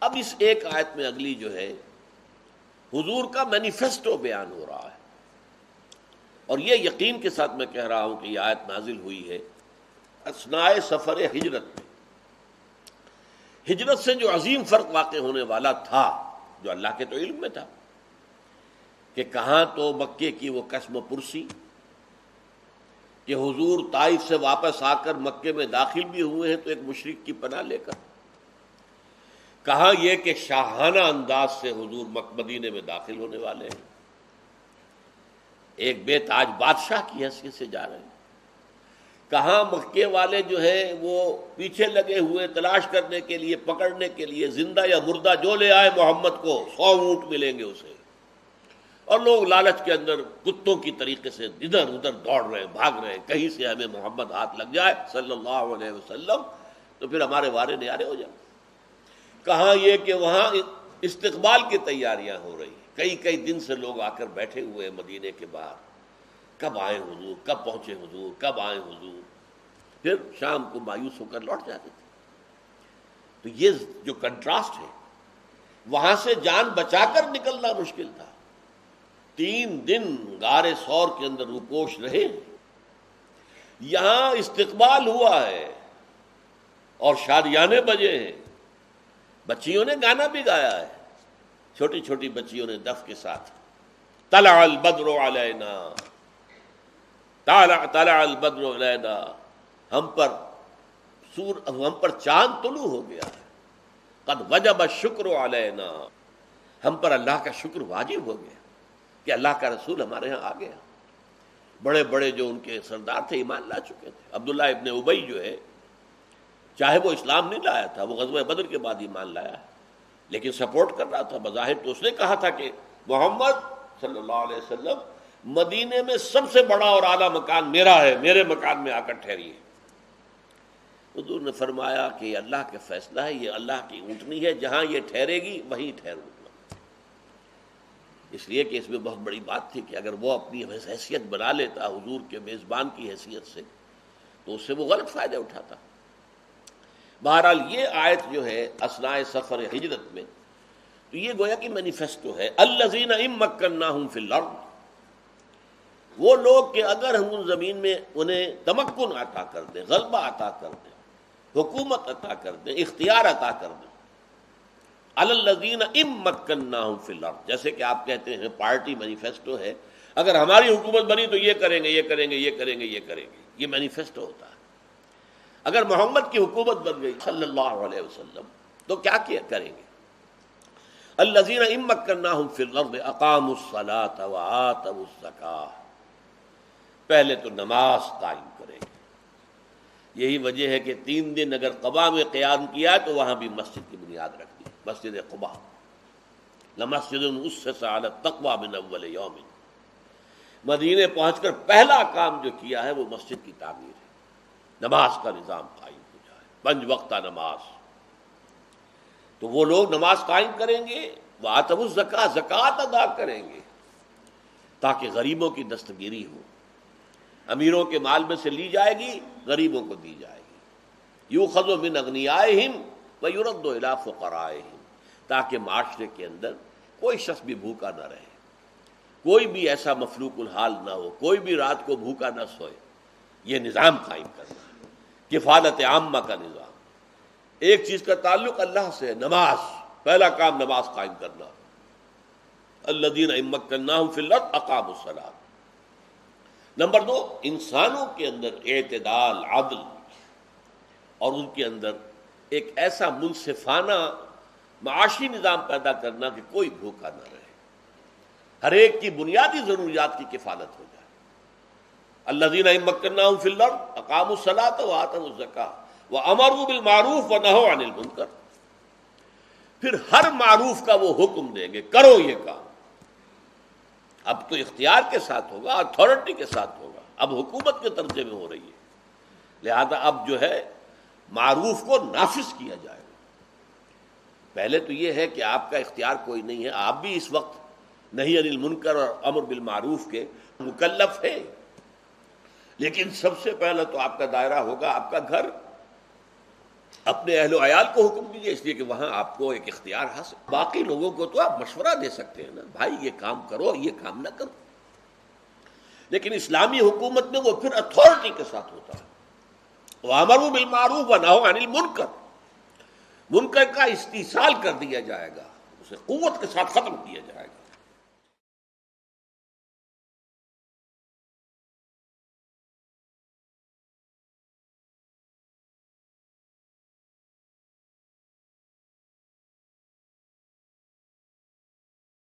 اب اس ایک آیت میں اگلی جو ہے حضور کا مینیفیسٹو بیان ہو رہا ہے، اور یہ یقین کے ساتھ میں کہہ رہا ہوں کہ یہ آیت نازل ہوئی ہے اثناء سفر ہجرت میں۔ ہجرت سے جو عظیم فرق واقع ہونے والا تھا، جو اللہ کے تو علم میں تھا، کہ کہاں تو مکے کی وہ قسم پرسی کہ حضور طائف سے واپس آ کر مکے میں داخل بھی ہوئے ہیں تو ایک مشرک کی پناہ لے کر، کہاں یہ کہ شاہانہ انداز سے حضور مدینے میں داخل ہونے والے ہیں، ایک بے تاج بادشاہ کی حیثیت سے جا رہے ہیں، کہاں مکے والے جو ہیں وہ پیچھے لگے ہوئے تلاش کرنے کے لیے، پکڑنے کے لیے، زندہ یا مردہ جو لے آئے محمد کو 100 اونٹ ملیں گے اسے، اور لوگ لالچ کے اندر کتوں کی طریقے سے ادھر ادھر دوڑ رہے ہیں، بھاگ رہے ہیں، کہیں سے ہمیں محمد ہاتھ لگ جائے صلی اللہ علیہ وسلم تو پھر ہمارے وارے نیارے ہو جائیں۔ کہاں یہ کہ وہاں استقبال کی تیاریاں ہو رہی ہیں، کئی کئی دن سے لوگ آ کر بیٹھے ہوئے ہیں مدینے کے باہر، کب آئے حضور، کب پہنچے حضور، کب آئے حضور، پھر شام کو مایوس ہو کر لوٹ جاتے تھے۔ تو یہ جو کنٹراسٹ ہے، وہاں سے جان بچا کر نکلنا مشکل تھا، 3 دن غار ثور کے اندر روپوش رہے، یہاں استقبال ہوا ہے اور شادیانے بجے ہیں، بچیوں نے گانا بھی گایا ہے، چھوٹی چھوٹی بچیوں نے دف کے ساتھ، طلع البدر علینا، طلع البدر علینا، ہم پر چاند طلوع ہو گیا ہے، قد وجب الشکر علینا، ہم پر اللہ کا شکر واجب ہو گیا کہ اللہ کا رسول ہمارے ہاں آ گیا۔ بڑے بڑے جو ان کے سردار تھے ایمان لا چکے تھے، عبداللہ ابن ابی جو ہے، چاہے وہ اسلام نہیں لایا تھا، وہ غزوہ بدر کے بعد ایمان لایا ہے، لیکن سپورٹ کر رہا تھا بظاہر، تو اس نے کہا تھا کہ محمد صلی اللہ علیہ وسلم مدینے میں سب سے بڑا اور اعلیٰ مکان میرا ہے، میرے مکان میں آ کر ٹھہریے۔ حضور نے فرمایا کہ یہ اللہ کا فیصلہ ہے، یہ اللہ کی اونٹنی ہے، جہاں یہ ٹھہرے گی وہیں ٹھہروں گا۔ اس لیے کہ اس میں بہت بڑی بات تھی کہ اگر وہ اپنی حیثیت بنا لیتا حضور کے میزبان کی حیثیت سے تو اس سے وہ غلط فائدے اٹھاتا۔ بہرحال یہ آیت جو ہے اثناء سفر ہجرت میں، تو یہ گویا کہ مینیفیسٹو ہے، الذین ان مکناہم فی الارض، وہ لوگ کہ اگر ہم زمین میں انہیں تمکن عطا کر دیں، غلبہ عطا کر دیں، حکومت عطا کر دیں، اختیار عطا کر دیں، الذین ان مکناہم فی الارض، جیسے کہ آپ کہتے ہیں پارٹی مینیفیسٹو ہے، اگر ہماری حکومت بنی تو یہ کریں گے، یہ کریں گے، یہ کریں گے، یہ کریں گے، یہ مینیفیسٹو ہوتا ہے۔ اگر محمد کی حکومت بن گئی صلی اللہ علیہ وسلم تو کیا کریں گے؟ الذین ان مکناہم فی الارض اقاموا الصلاۃ وآتوا الزکاۃ، پہلے تو نماز قائم کریں گے۔ یہی وجہ ہے کہ 3 دن اگر قباء میں قیام کیا تو وہاں بھی مسجد کی بنیاد رکھ دی، مسجد قباء، لمسجد اسس علی التقوی من اول یوم، مدینے پہنچ کر پہلا کام جو کیا ہے وہ مسجد کی تعمیر ہے، نماز کا نظام قائم ہو جائے، 5 وقتہ نماز۔ تو وہ لوگ نماز قائم کریں گے، وآتوا الزکاۃ، زکوٰۃ ادا کریں گے تاکہ غریبوں کی دستگیری ہو، امیروں کے مال میں سے لی جائے گی، غریبوں کو دی جائے گی، یؤخذ من اغنیائہم ویرد الی فقرائہم، تاکہ معاشرے کے اندر کوئی شخص بھی بھوکا نہ رہے، کوئی بھی ایسا مفلوق الحال نہ ہو، کوئی بھی رات کو بھوکا نہ سوئے۔ یہ نظام قائم کرنا ہے، کفالت عامہ کا نظام۔ ایک چیز کا تعلق اللہ سے ہے، نماز، پہلا کام نماز قائم کرنا، الذین ان مکناہم فی الارض اقاموا الصلاۃ۔ نمبر 2، انسانوں کے اندر اعتدال، عدل، اور ان کے اندر ایک ایسا منصفانہ معاشی نظام پیدا کرنا کہ کوئی بھوکا نہ رہے، ہر ایک کی بنیادی ضروریات کی کفالت ہو جائے۔ الذین ان مکناہم فی الارض اقاموا الصلاۃ وآتوا الزکاۃ وامروا بالمعروف ونہوا عن المنکر، پھر ہر معروف کا وہ حکم دیں گے، کرو یہ کام۔ اب تو اختیار کے ساتھ ہوگا، اتھارٹی کے ساتھ ہوگا، اب حکومت کے درجے میں ہو رہی ہے، لہذا اب جو ہے معروف کو نافذ کیا جائے گا۔ پہلے تو یہ ہے کہ آپ کا اختیار کوئی نہیں ہے، آپ بھی اس وقت نہی عن المنکر اور امر بالمعروف کے مکلف ہیں، لیکن سب سے پہلے تو آپ کا دائرہ ہوگا آپ کا گھر، اپنے اہل و عیال کو حکم دیجیے، اس لیے کہ وہاں آپ کو ایک اختیار حاصل، باقی لوگوں کو تو آپ مشورہ دے سکتے ہیں نا، بھائی یہ کام کرو، یہ کام نہ کرو، لیکن اسلامی حکومت میں وہ پھر اتھارٹی کے ساتھ ہوتا ہے۔ وَأَمَرُوا بِالْمَعْرُوفِ وَنَهَوْا عَنِ الْمُنکَرِ، منکر کا استئصال کر دیا جائے گا، اسے قوت کے ساتھ ختم کیا جائے گا۔